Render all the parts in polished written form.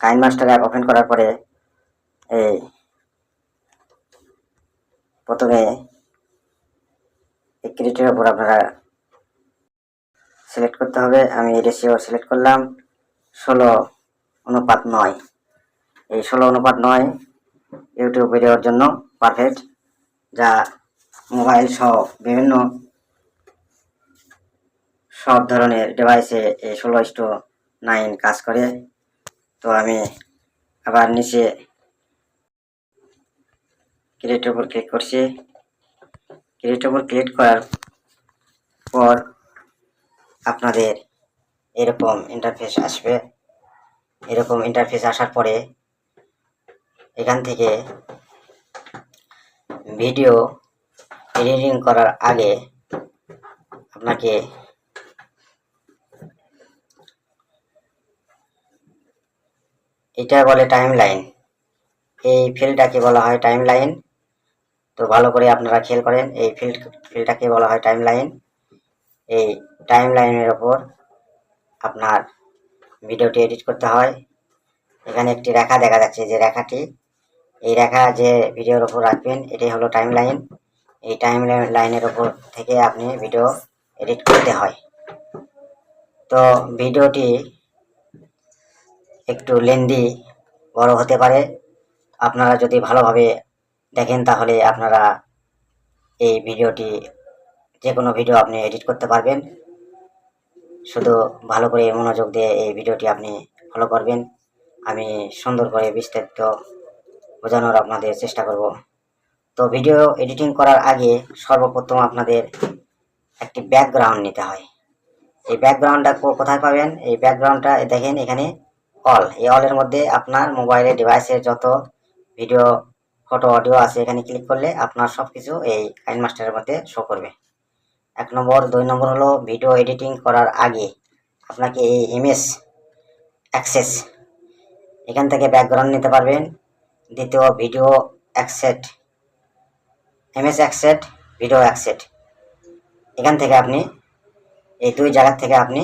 KineMaster app open করার পরে এই প্রথমে এই ক্রিয়েটের উপর আপনারা সিলেক্ট করতে হবে। আমি রেশিও সিলেক্ট করলাম 16:9। এই 16:9 ইউটিউব ভিডিওর জন্য পারফেক্ট, যা মোবাইল সহ বিভিন্ন সব ধরনের ডিভাইসে এই 16:9 কাজ করে। তো আমি আবার নিচে ক্রিয়েটের উপর ক্লিক করছি। ক্রিয়েটের উপর ক্লিক করার পর আপনাদের এরকম ইন্টারফেস আসবে। এরকম ইন্টারফেস আসার পরে এখান থেকে ভিডিও এডিটিং করার আগে আপনাকে এটা বলে টাইম লাইন। এই ফিল্ডটাকে বলা হয় টাইম লাইন। তো ভালো করে আপনারা খেয়াল করেন, এই ফিল্ডটাকে বলা হয় টাইম লাইন। এই টাইম লাইনের ওপর আপনার ভিডিওটি এডিট করতে হয়। এখানে একটি রেখা দেখা যাচ্ছে, যে রেখাটি, এই রেখা যে ভিডিওর ওপর রাখবেন এটাই হলো টাইম লাইন। এই টাইম লাইনের ওপর থেকে আপনি ভিডিও এডিট করতে হয়। তো ভিডিওটি একটু লেন্দি বড় হতে পারে। আপনারা যদি ভালোভাবে দেখেন তাহলে আপনারা এই ভিডিওটি, যে কোনো ভিডিও আপনি এডিট করতে পারবেন। শুধু ভালো করে মনোযোগ দিয়ে এই ভিডিওটি আপনি ফলো করবেন। আমি সুন্দর করে বিস্তারিত বোঝানোর আপনাদের চেষ্টা করব। তো ভিডিও এডিটিং করার আগে সর্বপ্রথম আপনাদের একটি ব্যাকগ্রাউন্ড নিতে হয়। এই ব্যাকগ্রাউন্ডটা কোথায় পাবেন? এই ব্যাকগ্রাউন্ডটা দেখেন এখানে অল, এই অলের মধ্যে আপনার মোবাইলের ডিভাইসের যত ভিডিও, ফটো, অডিও আছে এখানে ক্লিক করলে আপনার সব কিছু এই কাইনমাস্টারের মধ্যে শো করবে। 1 নম্বর। 2 নম্বর হলো ভিডিও এডিটিং করার আগে আপনাকে এই ইমেজ অ্যাক্সেস, এখান থেকে ব্যাকগ্রাউন্ড নিতে পারবেন। দ্বিতীয় ভিডিও অ্যাক্সেট, ইমেজ অ্যাক্সেট, ভিডিও অ্যাক্সেট, এখান থেকে আপনি এই দুই জায়গা থেকে আপনি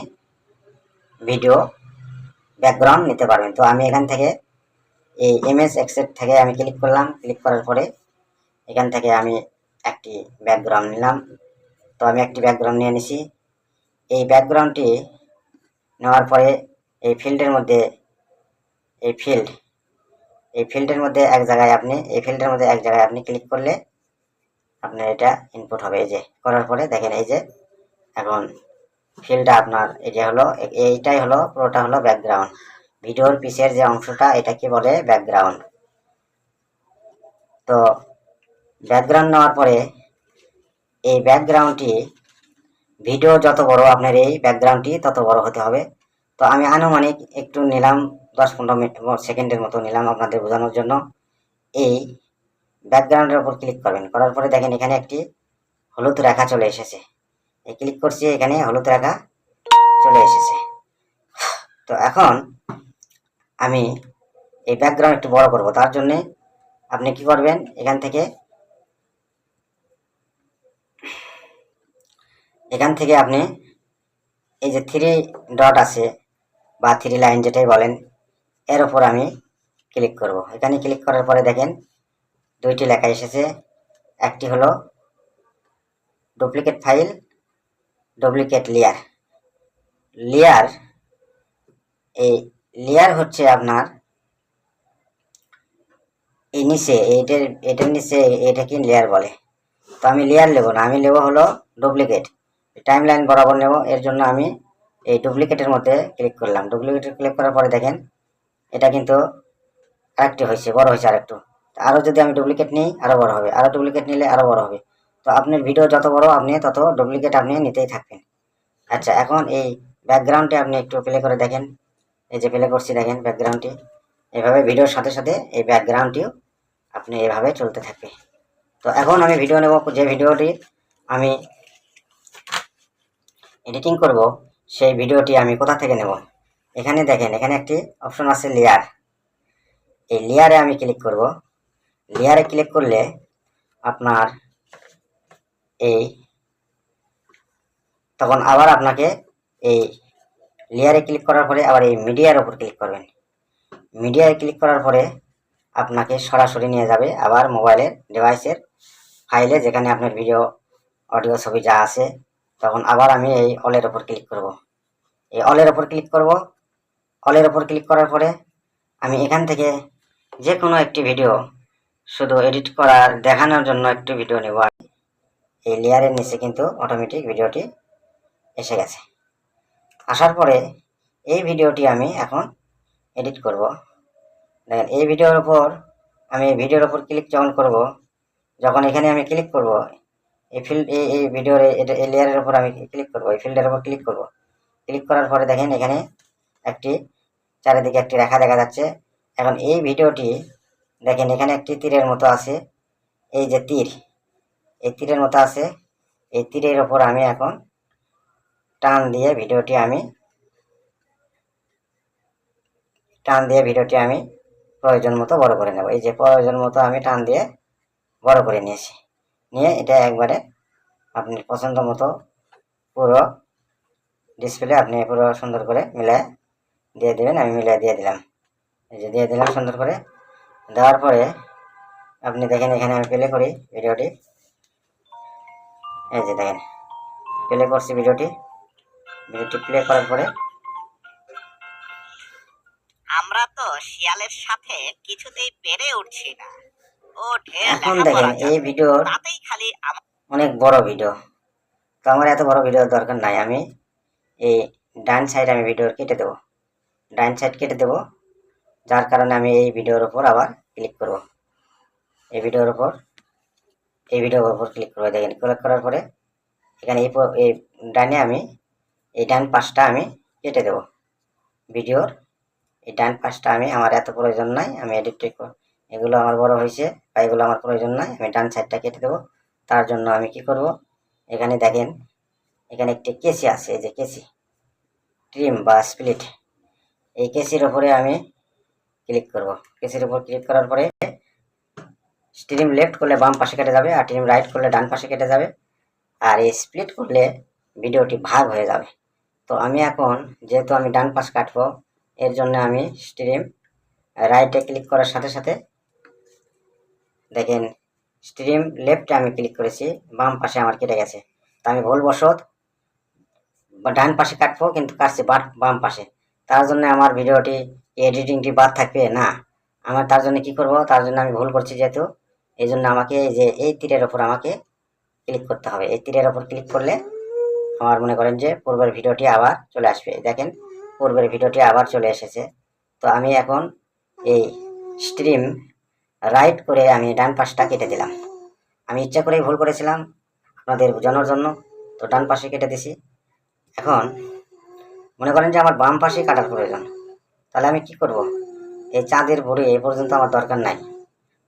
ভিডিও ব্যাকগ্রাউন্ড নিতে পারবেন। তো আমি এখান থেকে এই ইমেজ অ্যাক্সেট থেকে আমি ক্লিক করলাম। ক্লিক করার পরে এখান থেকে আমি একটি ব্যাকগ্রাউন্ড নিলাম। তো আমি একটি ব্যাকগ্রাউন্ড নিয়ে নিছি। এই ব্যাকগ্রাউন্ডটি নেওয়ার পরে এই ফিল্ডের মধ্যে, এই ফিল্ডের মধ্যে এক জায়গায় আপনি ক্লিক করলে আপনার এটা ইনপুট হবে। এই যে করার পরে দেখেন, এই যে এখন ফিল্ডটা আপনার এই যে হলো, এইটাই হলো পুরোটা হলো ব্যাকগ্রাউন্ড। ভিডিওর পিছের যে অংশটা এটাকে বলে ব্যাকগ্রাউন্ড। তো ব্যাকগ্রাউন্ড নেওয়ার পরে এই ব্যাকগ্রাউন্ডটি, ভিডিও যত বড় আপনার এই ব্যাকগ্রাউন্ডটি তত বড় হতে হবে। তো আমি আনুমানিক একটু নিলাম, 10-15 সেকেন্ডের মতো নিলাম আপনাদের বোঝানোর জন্য। এই ব্যাকগ্রাউন্ডের উপর ক্লিক করবেন। করার পরে দেখেন এখানে একটি হলুদ রেখা চলে এসেছে। এই ক্লিক করছি, এখানে হলুদ রেখা চলে এসেছে। তো এখন আমি এই ব্যাকগ্রাউন্ড একটু বড় করব। তার জন্য আপনি কি করবেন, এখান থেকে আপনি এই যে 3 ডট আছে বা 3 লাইন যেটাই বলেন, এর উপর আমি ক্লিক করব। এখানে ক্লিক করার পরে দেখেন দুইটি লেখা এসেছে। একটি হলো ডুপ্লিকেট ফাইল, ডুপ্লিকেট লেয়ার। এই লেয়ার হচ্ছে আপনার এই নিচে, এটার নিচে এটাকে লেয়ার বলে। তো আমি লেয়ার নেব না, আমি নেব হলো ডুপ্লিকেট। টাইম লাইন বরাবর নেব, এর জন্য আমি এই ডুপ্লিকেটের মধ্যে ক্লিক করলাম। ডুপ্লিকেটে ক্লিক করার পরে দেখেন এটা কিন্তু আরেকটি হয়েছে, বড় হয়েছে আরেকটু। আরও যদি আমি ডুপ্লিকেট নিই আরও বড় হবে, আরও ডুপ্লিকেট নিলে আরও বড় হবে। তো আপনার ভিডিও যত বড় আপনি তত ডুপ্লিকেট আপনি নিতেই থাকবেন। আচ্ছা, এখন এই ব্যাকগ্রাউন্ডটি আপনি একটু প্লে করে দেখেন। এই যে প্লে করছি, দেখেন ব্যাকগ্রাউন্ডটি এভাবে ভিডিওর সাথে সাথে এই ব্যাকগ্রাউন্ডটিও আপনি এভাবে চলতে থাকবে। তো এখন আমি ভিডিও নেব, যে ভিডিওটি আমি এডিটিং করব সেই ভিডিওটি আমি কোথা থেকে নেব। এখানে দেখেন, এখানে একটি অপশন আছে লেয়ার। এই লেয়ারে আমি ক্লিক করব। লেয়ারে ক্লিক করলে আপনার এই তখন আবার আপনাকে এই লেয়ারে ক্লিক করার পরে আবার এই মিডিয়ার উপর ক্লিক করবেন। মিডিয়ায় ক্লিক করার পরে আপনাকে সরাসরি নিয়ে যাবে আবার মোবাইলের ডিভাইসের ফাইলে, যেখানে আপনার ভিডিও অডিও ছবি যা আছে। তখন আবার আমি এই অলের ওপর ক্লিক করব। এই অলের ওপর ক্লিক করব। অলের ওপর ক্লিক করার পরে আমি এখান থেকে যে কোনো একটি ভিডিও শুধু এডিট করার দেখানোর জন্য একটি ভিডিও নেব। এই লেয়ারের নিচে কিন্তু অটোমেটিক ভিডিওটি এসে গেছে। আসার পরে এই ভিডিওটি আমি এখন এডিট করব। দেখেন এই ভিডিওর উপর আমি ভিডিওর উপর ক্লিক যখন করব, যখন এখানে আমি ক্লিক করব এই এই ভিডিওর এই লেয়ারের উপর আমি ক্লিক করব, এই ফিল্ডের উপর ক্লিক করব। ক্লিক করার পরে দেখেন এখানে একটি চারিদিকে একটি রেখা দেখা যাচ্ছে। এখন এই ভিডিওটি দেখেন এখানে একটি তীরের মতো আছে, এই যে তীর, এই তীরের মতো আছে। এই তীরের ওপর আমি এখন টান দিয়ে ভিডিওটি আমি প্রয়োজন মতো বড় করে নেব। এই যে প্রয়োজন মতো আমি টান দিয়ে বড় করে নিয়েছি। নিয়ে এটা একবারে আপনি পছন্দ মতো পুরো ডিসপ্লে আপনি পুরো সুন্দর করে মিলায় দিয়ে দেবেন। আমি মিলিয়ে দিয়ে দিলাম, এই যে দিয়ে দিলাম সুন্দর করে। দেওয়ার পরে আপনি দেখেন এখানে আমি প্লে করি ভিডিওটি। এই যে দেখেন প্লে করছি ভিডিওটি প্লে করার পরে আমরা তো শিয়ালের সাথে কিছুতেই পেরে উঠছি না। ও ঢের এখন লেখাপড়া দেখেন এই জানে, ভিডিও তাতেই খালি অনেক বড় ভিডিও, তো আমার এত বড় ভিডিওর দরকার নাই। আমি এই ডান সাইড আমি ভিডিওর কেটে দেবো, ডান সাইড কেটে দেবো। যার কারণে আমি এই ভিডিওর উপর আবার ক্লিক করব। এই ভিডিওর উপর ক্লিক করবো। দেখেন ক্লিক করার পরে এখানে এই ডানে আমি এই ডান পাশটা আমি কেটে দেবো। ভিডিওর এই ডান পাশটা আমি, আমার এত প্রয়োজন নাই, আমি এডিট এগুলো আমার বড় হয়েছে বা এগুলো আমার প্রয়োজন নাই, আমি ডান সাইডটা কেটে দেবো। তার জন্য আমি কি করব, এখানে দেখেন এখানে একটি কেসি আছে, এই যে কেসি ট্রিম বা স্প্লিট, এই কেসির উপরে আমি ক্লিক করব। কেসির উপর ক্লিক করার পরে ট্রিম লেফট করলে বাম পাশে কেটে যাবে, আর ট্রিম রাইট করলে ডান পাশে কেটে যাবে, আর এই স্প্লিট করলে ভিডিওটি ভাগ হয়ে যাবে। তো আমি এখন যেহেতু আমি ডান পাশ কাটবো, এর জন্য আমি স্ট্রিম রাইটে ক্লিক করার সাথে সাথে দেখেন স্ট্রিম লেফটে আমি ক্লিক করেছি, বাম পাশে আমার কেটে গেছে। তো আমি ভুলবশত ডান পাশে কাটবো কিন্তু কাটছি বাম পাশে। তার জন্য আমার ভিডিওটি এডিটিংটি বাদ থাকবে না। আমার তার জন্য কি করব, তার জন্য আমি ভুল করছি যেহেতু, এই জন্য আমাকে এই যে এই তীরের ওপর আমাকে ক্লিক করতে হবে। এই তীরের ওপর ক্লিক করলে আমার মনে করেন যে পূর্বের ভিডিওটি আবার চলে আসবে। দেখেন পূর্বের ভিডিওটি আবার চলে এসেছে। তো আমি এখন এই স্ট্রিম রাইট করে আমি ডান পাশটা কেটে দিলাম। আমি ইচ্ছা করেই ভুল করেছিলাম আপনাদের বোঝানোর জন্য, তো ডান পাশে কেটে দিছি। এখন মনে করেন যে আমার বাম পাশে কাটার প্রয়োজন, তাহলে আমি কি করব, এই চাঁদের বুড়ি এই পর্যন্ত আমার দরকার নাই,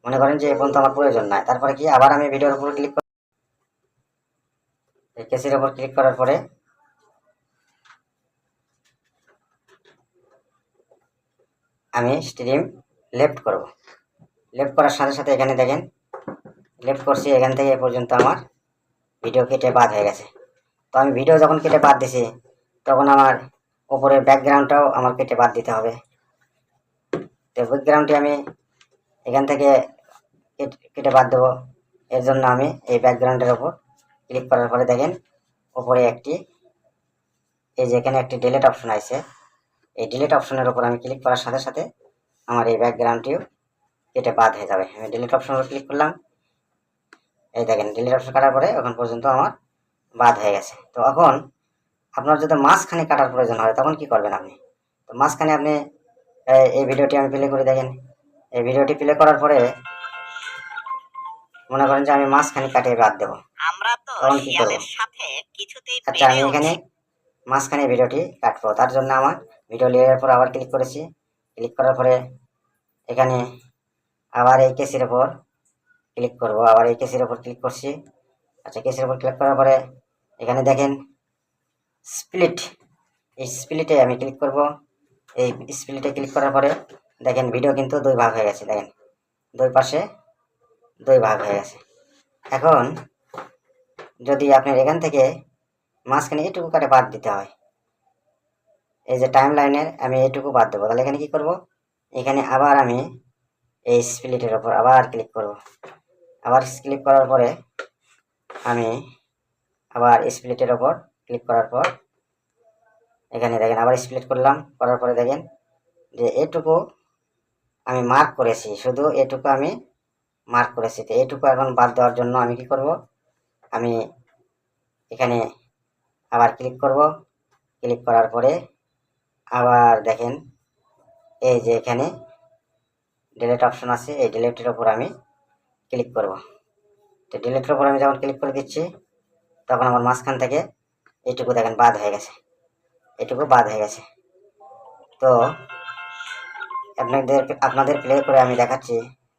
মনে করেন যে এই পর্যন্ত আমার প্রয়োজন নাই। তারপরে কি আবার আমি ভিডিওর উপর ক্লিক করি, এই কেসির উপর ক্লিক করার পরে আমি স্ট্রিম লেফট করব। লেফট করার সাথে সাথে এখানে দেখেন লেফট করছি, এখান থেকে এ পর্যন্ত আমার ভিডিও কেটে বাদ হয়ে গেছে। তো আমি ভিডিও যখন কেটে বাদ দিছি, তখন আমার উপরের ব্যাকগ্রাউন্ডটাও আমার কেটে বাদ দিতে হবে। তো ব্যাকগ্রাউন্ডটি আমি এখান থেকে কেটে বাদ দেবো। এর জন্য আমি এই ব্যাকগ্রাউন্ডের ওপর ক্লিক করার পরে দেখেন উপরে একটি এই যে এখানে একটি ডিলিট অপশন আছে, এই ডিলিট অপশনের উপর আমি ক্লিক করার সাথে সাথে আমার এই ব্যাকগ্রাউন্ডটিও কেটে বাদ হয়ে যাবে। আমি ডিলিট অপশনের উপর ক্লিক করলাম, এই দেখেন ডিলিট অপশন কাটার পরে এখন পর্যন্ত আমার বাদ হয়ে গেছে। তো এখন আপনার যদি মাঝখানে কাটার প্রয়োজন হয় তখন কি করবেন আপনি, তো মাঝখানে আপনি এই ভিডিওটি আমি প্লে করে দেখেন, এই ভিডিওটি প্লে করার পরে মনে করেন যে আমি মাঝখানে কাটিয়ে বাদ দেবো, আমরা তো তখন কি করব, শিয়ালের সাথে কিছুতেই আচ্ছা আমি এখানে মাঝখানে ভিডিওটি কাটবো। তার জন্য আমার ভিডিও লেয়ারের উপর আবার ক্লিক করেছি, ক্লিক করার পরে এখানে আবার এই কেসির উপর ক্লিক করব, আবার এই কেসির উপর ক্লিক করছি। আচ্ছা কেসির উপর ক্লিক করার পরে এখানে দেখেন স্প্লিট, এই স্প্লিটে আমি ক্লিক করব। এই স্প্লিটে ক্লিক করার পরে দেখেন ভিডিও কিন্তু দুই ভাগ হয়ে গেছে, দেখেন দুই পাশে দুই ভাগ হয়ে গেছে। এখন যদি আপনার এখান থেকে মাঝখানে এইটুকু কাটে বাদ দিতে হয়, এই যে টাইম লাইনের আমি এইটুকু বাদ দেবো, তাহলে এখানে কি করব, এখানে আবার আমি এই স্প্লিটের ওপর আবার ক্লিক করব। আবার ক্লিক করার পরে আমি আবার স্প্লিটের ওপর ক্লিক করার পর এখানে দেখেন আবার স্প্লিট করলাম, করার পরে দেখেন যে এটুকু আমি মার্ক করেছি, শুধু এটুকু আমি মার্ক করেছি। তো এটুকু এখন বাদ দেওয়ার জন্য আমি কি করব, আমি এখানে আবার ক্লিক করব। ক্লিক করার পরে আবার দেখেন এই যে এখানে ডিলিট অপশন আছে, এই ডিলিটের ওপর আমি ক্লিক করব। তো ডিলিটের ওপর আমি যখন ক্লিক করে দিচ্ছি তখন আমার মাঝখান থেকে এইটুকু দেখেন বাদ হয়ে গেছে, এটুকু বাদ হয়ে গেছে। তো আপনাদের প্লে করে আমি দেখাচ্ছি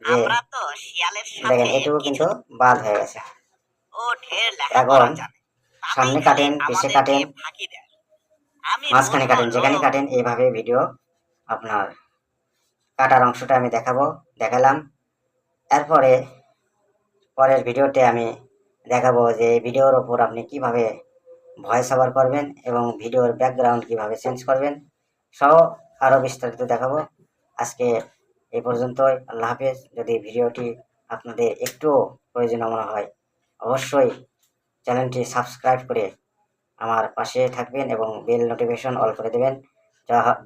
যে আমরা তো শিয়ালের দেখেন সাথে এটুকু কিন্তু কিছু বাদ হয়ে গেছে। ও ঢের লেখাপড়া এখন জানে, সামনে তাতেই কাটেন, খালি পিছে আমাদেরকে কাটেন, ফাঁকি দেয়। আমি মাঝখানে কাটেন, বলবো, যেখানে কাটেন এইভাবে ভিডিও আপনার কাটার অংশটা আমি দেখালাম। এরপরে পরের ভিডিওতে আমি দেখাবো যে এই ভিডিওর ওপর আপনি কিভাবে ভয়েস ওভার করবেন এবং ভিডিওর ব্যাকগ্রাউন্ড কিভাবে চেঞ্জ করবেন সহ আরও বিস্তারিত দেখাবো। আজকে এই পর্যন্তই। আল্লাহ হাফেজ। যদি ভিডিওটি আপনাদের একটুও প্রয়োজনীয় মনে হয় অবশ্যই চ্যানেলটি সাবস্ক্রাইব করে আমার পাশে থাকবেন এবং বেল নোটিফিকেশন অল করে দেবেন,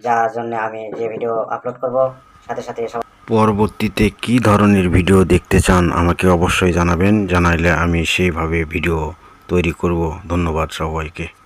যার জন্য আমি যে ভিডিও আপলোড করব সাথে সাথে পরবর্তীতে কী ধরনের ভিডিও দেখতে চান আমাকে অবশ্যই জানাবেন, জানাইলে আমি সেইভাবে ভিডিও তৈরি করব। ধন্যবাদ সবাইকে।